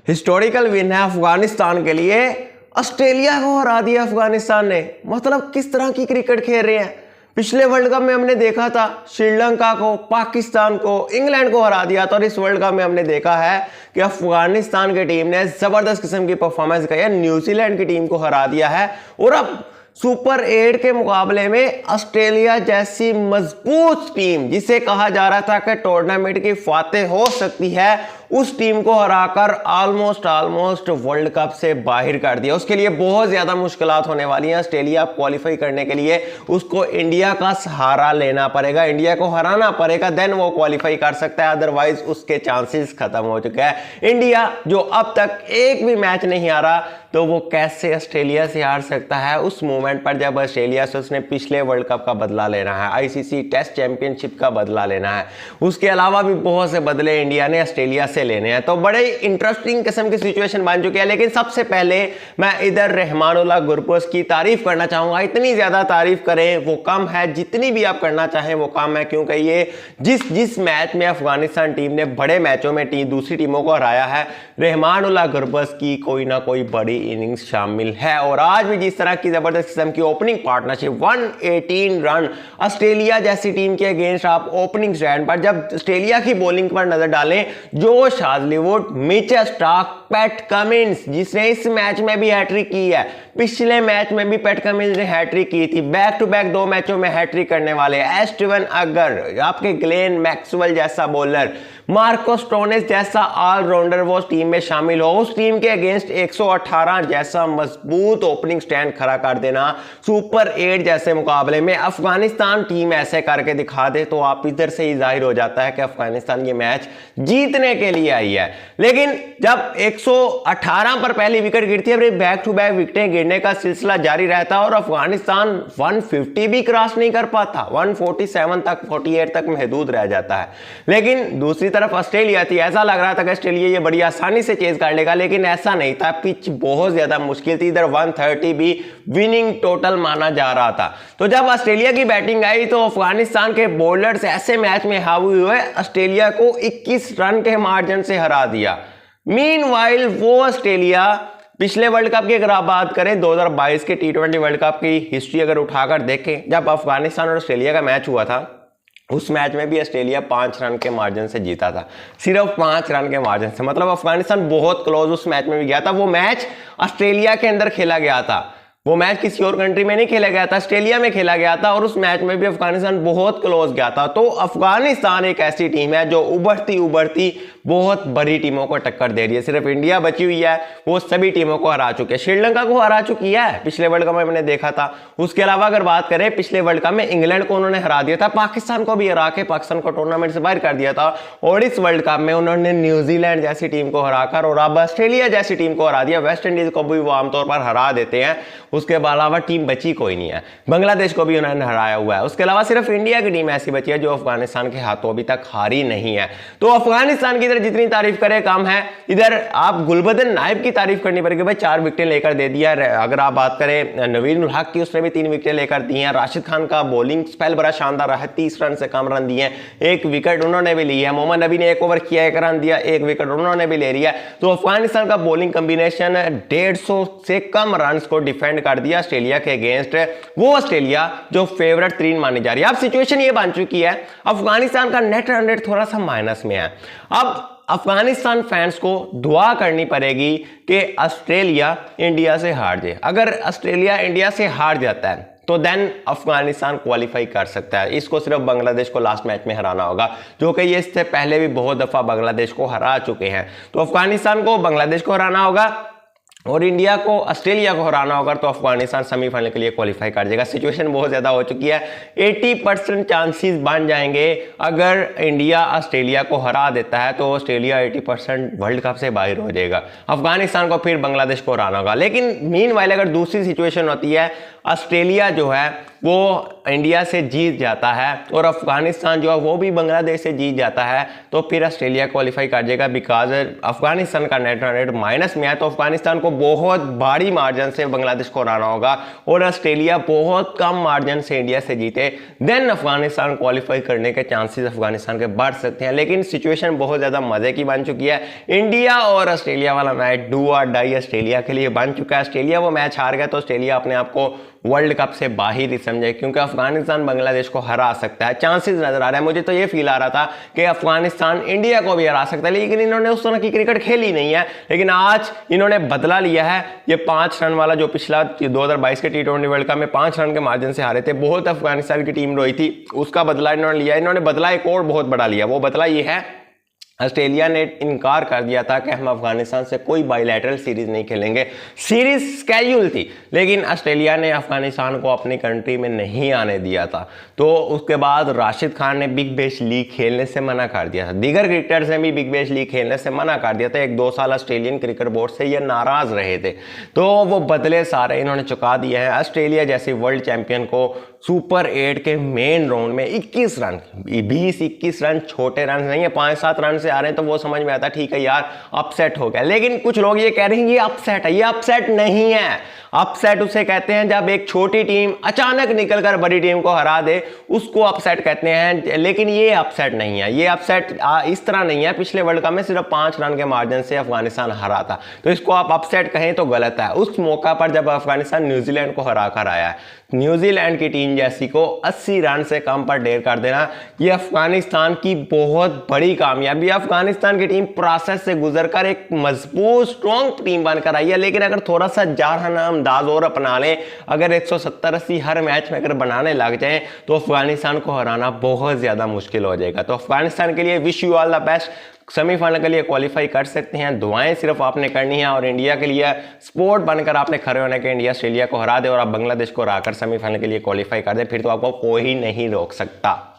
Historical win है अफगानिस्तान के लिए। ऑस्ट्रेलिया को हरा दिया अफगानिस्तान ने। मतलब किस तरह की क्रिकेट खेल रहे हैं। पिछले वर्ल्ड कप में हमने देखा था श्रीलंका को, पाकिस्तान को, इंग्लैंड को हरा दिया था, और इस वर्ल्ड कप में हमने देखा है कि अफगानिस्तान की टीम ने जबरदस्त किस्म की परफॉर्मेंस की है, न्यूजीलैंड की टीम को हरा दिया है। और अब सुपर 8 के मुकाबले में ऑस्ट्रेलिया जैसी मजबूत टीम, जिसे कहा जा रहा था कि टूर्नामेंट की फातेह हो सकती है, उस टीम को हराकर ऑलमोस्ट वर्ल्ड कप से बाहर कर दिया। उसके लिए बहुत ज्यादा मुश्किलात होने वाली हैं। ऑस्ट्रेलिया क्वालिफाई करने के लिए उसको इंडिया का सहारा लेना पड़ेगा, इंडिया को हराना पड़ेगा, देन वो क्वालिफाई कर सकता है, अदरवाइज उसके चांसेस खत्म हो चुके हैं। इंडिया जो अब तक एक भी मैच नहीं हारा, तो वो कैसे ऑस्ट्रेलिया से हार सकता है उस मोमेंट पर जब ऑस्ट्रेलिया से उसने पिछले वर्ल्ड कप का बदला लेना है, आईसीसी टेस्ट चैंपियनशिप का बदला लेना है। उसके अलावा भी बहुत से बदले इंडिया ने ऑस्ट्रेलिया से लेने हैं। तो बड़े इंटरेस्टिंग किस्म की सिचुएशन बन चुकी है। लेकिन सबसे पहले मैं इधर रहमानुल्लाह गुरबख्श की तारीफ करना चाहूंगा। इतनी ज्यादा तारीफ करें वो कम है, जितनी भी आप करना चाहें वो कम है, क्योंकि ये जिस मैच में अफगानिस्तान टीम ने बड़े मैचों में दूसरी टीमों को हराया है, रहमानुल्लाह गुरबख्श की कोई ना कोई बड़ी इनिंग्स शामिल है। और आज भी जिस तरह की जबरदस्त किस्म की ओपनिंग पार्टनरशिप, 118 रन ऑस्ट्रेलिया जैसी टीम के अगेंस्ट आप ओपनिंग स्टैंड पर जब ऑस्ट्रेलिया की बॉलिंग पर नजर डालें, जोश हाजलीवुड, मिचेल स्टार्क, पैट कमिंस जिसने इस मैच में भी हैट्रिक की है, पिछले मैच में भी पैट कमिंस ने हैट्रिक की थी, बैक टू बैक 2 मैचों में हैट्रिक करने वाले, एस्टिवन अगर, आपके ग्लेन मैक्सवेल जैसा बॉलर, मार्को स्टोनेस जैसा ऑलराउंडर वो टीम में शामिल हो, उस टीम के अगेंस्ट 118 जैसा मजबूत ओपनिंग स्टैंड खड़ा कर देना, सुपर 8 जैसे मुकाबले में अफगानिस्तान टीम ऐसे करके दिखा दे, तो आप इधर से ही जाहिर हो जाता है कि अफगानिस्तान ये मैच जीतने के लिए आई है। लेकिन जब 118 पर पहली विकेट गिरती है, बैक टू बैक विकेटें गिरने का सिलसिला जारी रहता है और अफगानिस्तान 150 भी क्रॉस नहीं कर पाता, 147 तक, 48 तक महदूद रह जाता है। लेकिन दूसरी तरफ ऑस्ट्रेलिया थी, ऐसा लग रहा था कि ऑस्ट्रेलिया ये बड़ी आसानी से चेज कर लेगा, लेकिन ऐसा नहीं था। पिच बहुत ज्यादा मुश्किल थी, इधर 130 भी विनिंग टोटल माना जा रहा था। तो जब ऑस्ट्रेलिया की बैटिंग आई तो अफगानिस्तान के बॉलर्स ऐसे मैच में हावी हुए, ऑस्ट्रेलिया को 21 रन के मार्जिन से हरा दिया। मीनवाइल वो ऑस्ट्रेलिया पिछले वर्ल्ड कप की अगर आप बात करें 2022 के T20 वर्ल्ड कप की हिस्ट्री अगर उठाकर देखें, जब अफगानिस्तान और ऑस्ट्रेलिया का मैच हुआ था, उस मैच में भी ऑस्ट्रेलिया 5 रन के मार्जिन से जीता था, सिर्फ 5 रन के मार्जिन से। मतलब अफगानिस्तान बहुत क्लोज उस मैच में भी गया था। वो मैच ऑस्ट्रेलिया के अंदर खेला गया था, वो मैच किसी और कंट्री में नहीं खेला गया था, ऑस्ट्रेलिया में खेला गया था, और उस मैच में भी अफगानिस्तान बहुत क्लोज गया था। तो अफगानिस्तान एक ऐसी टीम है जो उभरती बहुत बड़ी टीमों को टक्कर दे रही है। सिर्फ इंडिया बची हुई है, वो सभी टीमों को हरा चुकी है। श्रीलंका को हरा चुकी है, पिछले वर्ल्ड कप में हमने देखा था। उसके अलावा अगर बात करें, पिछले वर्ल्ड कप में इंग्लैंड को उन्होंने हरा दिया था, पाकिस्तान को भी हरा के पाकिस्तान को टूर्नामेंट से बाहर कर दिया था, और इस वर्ल्ड कप में उन्होंने न्यूजीलैंड जैसी टीम को हराकर और अब ऑस्ट्रेलिया जैसी टीम को हरा दिया। वेस्ट इंडीज को भी वो आमतौर पर हरा देते हैं, उसके अलावा टीम बची कोई नहीं है। बांग्लादेश को भी उन्होंने हराया हुआ है। उसके अलावा सिर्फ इंडिया की टीम ऐसी बची है जो अफगानिस्तान के हाथों अभी तक हारी नहीं है। तो अफगानिस्तान की इधर जितनी तारीफ करे कम है। इधर आप गुलबदन नाइब की तारीफ करनी पड़ेगी, भाई 4 विकेटें लेकर दे दिया। अगर आप बात करें नवीन उल हक की, उसने भी 3 विकेटें लेकर दी हैं। राशिद खान का बॉलिंग स्पेल बड़ा शानदार रहा है, 30 रन से कम रन दिए हैं, 1 विकेट उन्होंने भी ली है। मोहम्मद नबी ने 1 ओवर किया, 1 रन दिया, 1 विकेट उन्होंने भी ले लिया। तो अफगानिस्तान का बॉलिंग कॉम्बिनेशन 150 से कम रन को डिफेंड कर दिया ऑस्ट्रेलिया के अगेंस्ट। वो ऑस्ट्रेलिया जो फेवरेट 3 मानी जा रही है। अब सिचुएशन ये बन चुकी है, अफगानिस्तान का नेट रन रेट थोड़ा सा माइनस में है। अब अफगानिस्तान फैंस को दुआ करनी पड़ेगी कि ऑस्ट्रेलिया इंडिया से हार जाए। अगर ऑस्ट्रेलिया इंडिया से हार जाता है तो देन अफगानिस्तान क्वालिफाई कर सकता है। इसको सिर्फ बांग्लादेश को लास्ट मैच में हराना होगा, जो कि ये इससे पहले भी बहुत दफा बांग्लादेश को हरा चुके हैं। तो अफगानिस्तान को बांग्लादेश को हराना होगा और इंडिया को ऑस्ट्रेलिया को हराना होगा, तो अफगानिस्तान सेमीफाइनल के लिए क्वालिफाई कर जाएगा। सिचुएशन बहुत ज्यादा हो चुकी है, 80% चांसेस बन जाएंगे। अगर इंडिया ऑस्ट्रेलिया को हरा देता है तो ऑस्ट्रेलिया 80% वर्ल्ड कप से बाहर हो जाएगा, अफगानिस्तान को फिर बांग्लादेश को हराना होगा। लेकिन मीनवाइल अगर दूसरी सिचुएशन होती है, ऑस्ट्रेलिया जो है वो इंडिया से जीत जाता है और अफगानिस्तान जो है वो भी बांग्लादेश से जीत जाता है, तो फिर ऑस्ट्रेलिया क्वालिफाई कर जाएगा। बिकॉज अफगानिस्तान का नेट रन रेट माइनस में है, तो अफगानिस्तान को बहुत भारी मार्जिन से बांग्लादेश को हराना होगा और ऑस्ट्रेलिया बहुत कम मार्जिन से इंडिया से जीते, देन अफगानिस्तान क्वालिफाई करने के चांसेस अफगानिस्तान के बढ़ सकते हैं। लेकिन सिचुएशन बहुत ज़्यादा मजे की बन चुकी है। इंडिया और ऑस्ट्रेलिया वाला मैच डू और डाई ऑस्ट्रेलिया के लिए बन चुका है। ऑस्ट्रेलिया वो मैच हार गया तो ऑस्ट्रेलिया अपने आप को वर्ल्ड कप से बाहर ही समझे, क्योंकि अफगानिस्तान बांग्लादेश को हरा सकता है, चांसेस नजर आ रहे हैं। मुझे तो ये फील आ रहा था कि अफगानिस्तान इंडिया को भी हरा सकता है, लेकिन इन्होंने उस तरह की क्रिकेट खेली नहीं है। लेकिन आज इन्होंने बदला लिया है। ये 5 रन वाला जो पिछला 2022 के T20 वर्ल्ड कप में 5 रन के मार्जिन से हारे थे, बहुत अफगानिस्तान की टीम रोई थी, उसका बदला इन्होंने लिया। इन्होंने बदला एक और बहुत बड़ा लिया। वो बदला ये है, ऑस्ट्रेलिया ने इनकार कर दिया था कि हम अफगानिस्तान से कोई बायलैटरल सीरीज नहीं खेलेंगे। सीरीज स्केड्यूल थी, लेकिन ऑस्ट्रेलिया ने अफगानिस्तान को अपनी कंट्री में नहीं आने दिया था। तो उसके बाद राशिद खान ने बिग बैश लीग खेलने से मना कर दिया था। दीगर क्रिकेटर्स ने भी बिग बैश लीग खेलने से मना कर दिया था। 1-2 साल ऑस्ट्रेलियन क्रिकेट बोर्ड से ये नाराज रहे थे, तो वो बदले सारे इन्होंने चुका दिए हैं। ऑस्ट्रेलिया जैसे वर्ल्ड चैंपियन को सुपर 8 के मेन राउंड में 21 रन, 20-21 रन छोटे रन नहीं है, 5-7 रन से आ रहे हैं तो वो समझ में आता, ठीक है यार अपसेट हो गया। लेकिन कुछ लोग ये कह रहे हैं ये अपसेट है। ये अपसेट नहीं है। अपसेट उसे कहते हैं जब एक छोटी टीम अचानक निकलकर बड़ी टीम को हरा दे, उसको अपसेट कहते हैं। लेकिन ये अपसेट नहीं है। ये अपसेट इस तरह नहीं है। पिछले वर्ल्ड कप में सिर्फ 5 रन के मार्जिन से अफगानिस्तान हरा था, तो इसको आप अपसेट कहें तो गलत है। उस मौका पर जब अफगानिस्तान न्यूजीलैंड को हरा कर आया है, न्यूजीलैंड की टीम जैसी को 80 रन से कम पर ढेर कर देना, ये अफगानिस्तान की बहुत बड़ी कामयाबी। अफगानिस्तान की टीम प्रोसेस से गुजरकर एक मजबूत स्ट्रॉन्ग टीम बनकर आई है। लेकिन अगर थोड़ा सा जारहाना अंदाज और अपना लें, अगर 170-80 हर मैच में अगर बनाने लग जाएं, तो अफगानिस्तान को हराना बहुत ज्यादा मुश्किल हो जाएगा। तो अफगानिस्तान के लिए wish you all the best. Semifinal के लिए क्वालिफाई कर सकते हैं। दुआएं सिर्फ आपने करनी है और इंडिया के लिए स्पोर्ट बनकर आपने खड़े होने के इंडिया ऑस्ट्रेलिया को हरा दे और आप बांग्लादेश को हराकर सेमीफाइनल के लिए क्वालिफाई कर दे, फिर तो आपको कोई नहीं रोक सकता।